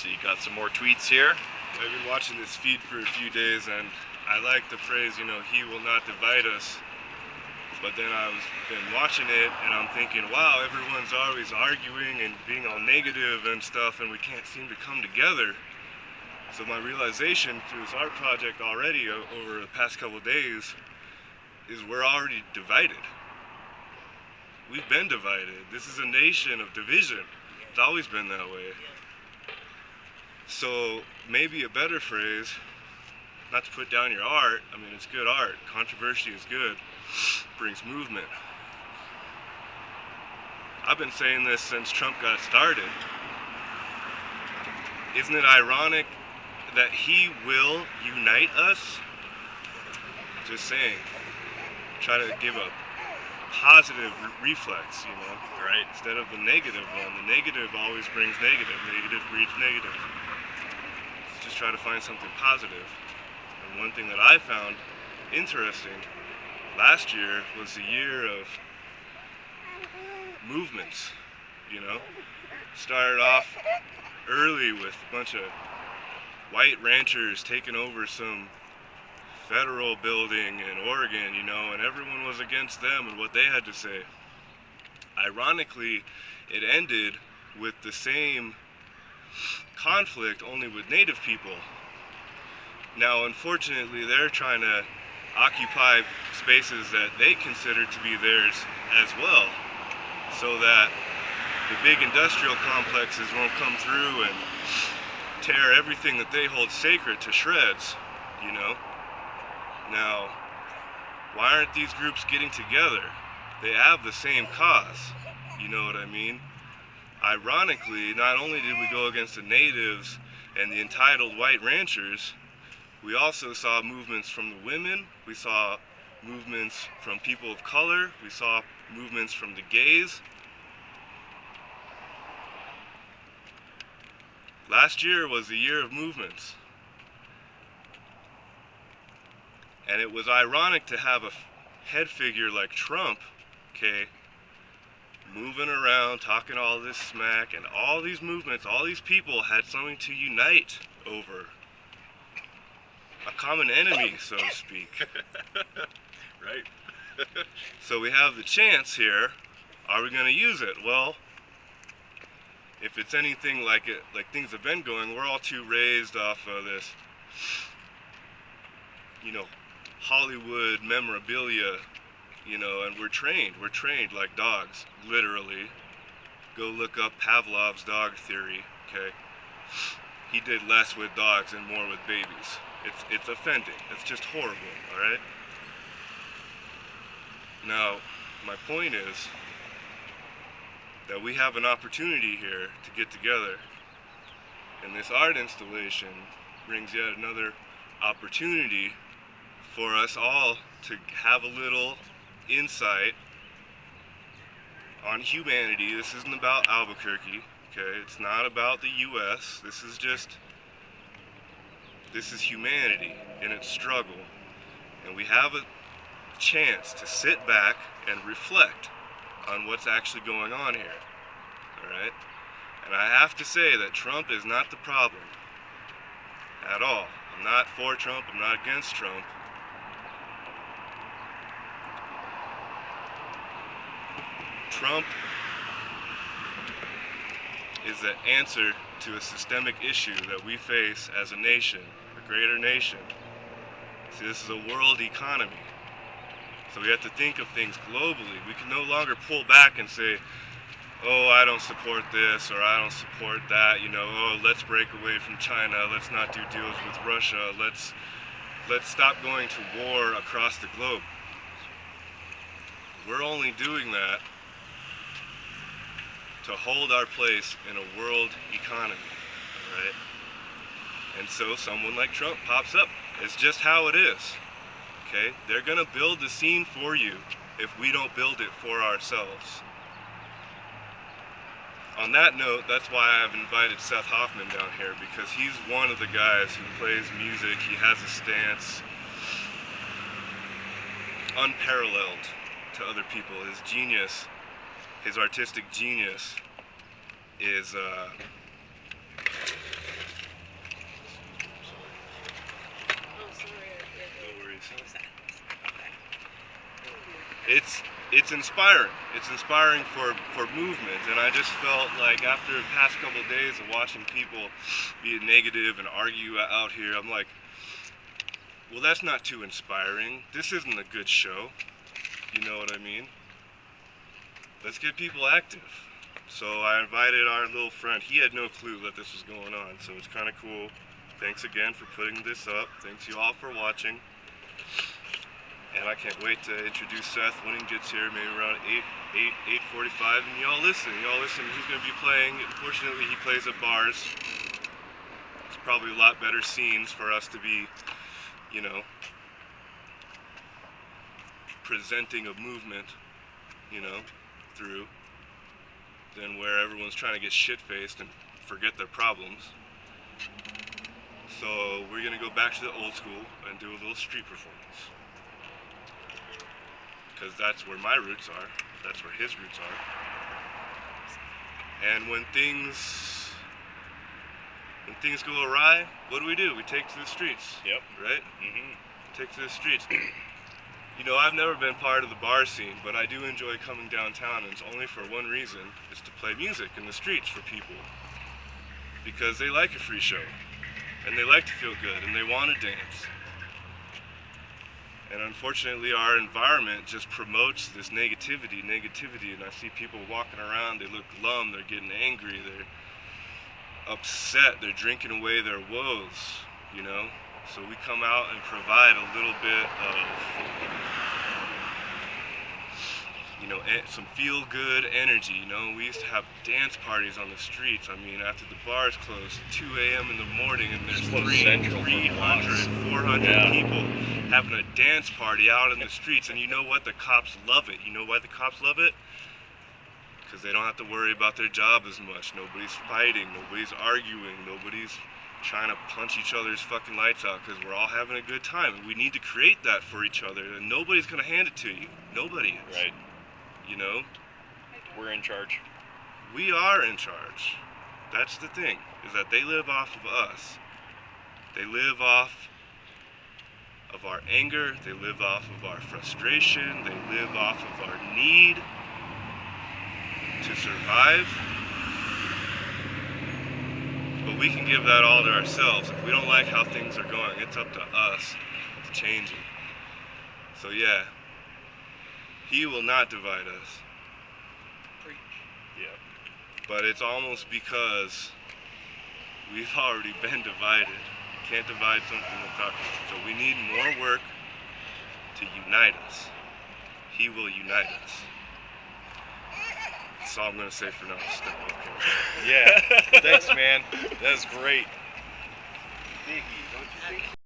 So you got some more tweets here. I've been watching this feed for a few days, and I like the phrase, he will not divide us. But then been watching it, and I'm thinking, wow, everyone's always arguing and being all negative and stuff, and we can't seem to come together. So my realization through this art project already over the past couple of days is we're already divided. We've been divided. This is a nation of division. It's always been that way. So maybe a better phrase, not to put down your art, I mean, it's good art. Controversy is good. Brings movement. I've been saying this since Trump got started. Isn't it ironic that he will unite us? Just saying. Try to give a positive reflex, Right. instead of the negative one. The negative always brings negative. Negative breeds negative. Let's just try to find something positive. And one thing that I found interesting last year was the year of movements. Started off early with a bunch of white ranchers taking over some federal building in Oregon, and everyone was against them and what they had to say. Ironically, it ended with the same conflict, only with Native people. Now, unfortunately, they're trying to occupy spaces that they consider to be theirs as well, so that the big industrial complexes won't come through and tear everything that they hold sacred to shreds, Now, why aren't these groups getting together? They have the same cause, you know what I mean? Ironically, not only did we go against the natives and the entitled white ranchers, we also saw movements from the women, we saw movements from people of color, we saw movements from the gays. Last year was the year of movements. And it was ironic to have a head figure like Trump, moving around, talking all this smack, and all these movements, all these people had something to unite over. A common enemy, so to speak. Right. So we have the chance here. Are we going to use it? Well, if it's anything like things have been going, we're all too raised off of this, Hollywood memorabilia, and we're trained like dogs, literally. Go look up Pavlov's dog theory, He did less with dogs and more with babies. It's offending. It's just horrible, all right? Now, my point is that we have an opportunity here to get together, and this art installation brings yet another opportunity for us all to have a little insight on humanity. This isn't about Albuquerque, It's not about the U.S. This is humanity in its struggle. And we have a chance to sit back and reflect on what's actually going on here, all right? And I have to say that Trump is not the problem at all. I'm not for Trump. I'm not against Trump. Trump is the answer to a systemic issue that we face as a nation, a greater nation. See, this is a world economy. So we have to think of things globally. We can no longer pull back and say, oh, I don't support this or I don't support that, oh, let's break away from China, let's not do deals with Russia, let's stop going to war across the globe. We're only doing that to hold our place in a world economy, right? And so someone like Trump pops up. It's just how it is, They're going to build the scene for you if we don't build it for ourselves. On that note, that's why I've invited Seth Hoffman down here, because he's one of the guys who plays music. He has a stance unparalleled to other people. His genius, his artistic genius is it's inspiring. It's inspiring for movement, and I just felt like after the past couple of days of watching people be negative and argue out here, I'm like, well, that's not too inspiring. This isn't a good show. You know what I mean? Let's get people active. So I invited our little friend. He had no clue that this was going on, so it's kind of cool. Thanks again for putting this up. Thanks you all for watching. And I can't wait to introduce Seth when he gets here, maybe around 8:45. And y'all listen. He's going to be playing. Unfortunately, he plays at bars. It's probably a lot better scenes for us to be, you know, presenting a movement, you know, through, than where everyone's trying to get shit-faced and forget their problems. So we're going to go back to the old school and do a little street performance. Because that's where my roots are. That's where his roots are. And when things go awry, what do? We take to the streets. Yep. Right? Mm-hmm. Take to the streets. You know, I've never been part of the bar scene, but I do enjoy coming downtown, and it's only for one reason. It's to play music in the streets for people. Because they like a free show. And they like to feel good, and they want to dance. And unfortunately, our environment just promotes this negativity, and I see people walking around, they look glum, they're getting angry, they're upset, they're drinking away their woes, you know? So we come out and provide a little bit of, you know, some feel-good energy, you know? We used to have dance parties on the streets. I mean, after the bars closed, 2 a.m. in the morning, and there's 300, 400 people having a dance party out in the streets. And you know what? The cops love it. You know why the cops love it? Because they don't have to worry about their job as much. Nobody's fighting, nobody's arguing, nobody's trying to punch each other's fucking lights out, because we're all having a good time. And we need to create that for each other, and nobody's going to hand it to you. Nobody is. Right. You know? We're in charge. We are in charge. That's the thing, is that they live off of us. They live off of our anger, they live off of our frustration, they live off of our need to survive. But we can give that all to ourselves. If we don't like how things are going, it's up to us to change it. So yeah, he will not divide us. Preach. Yeah. But it's almost because we've already been divided. You can't divide something without. So we need more work to unite us. He will unite us. That's all I'm going to say for now. Step off camera. Yeah. Thanks, man. That's great.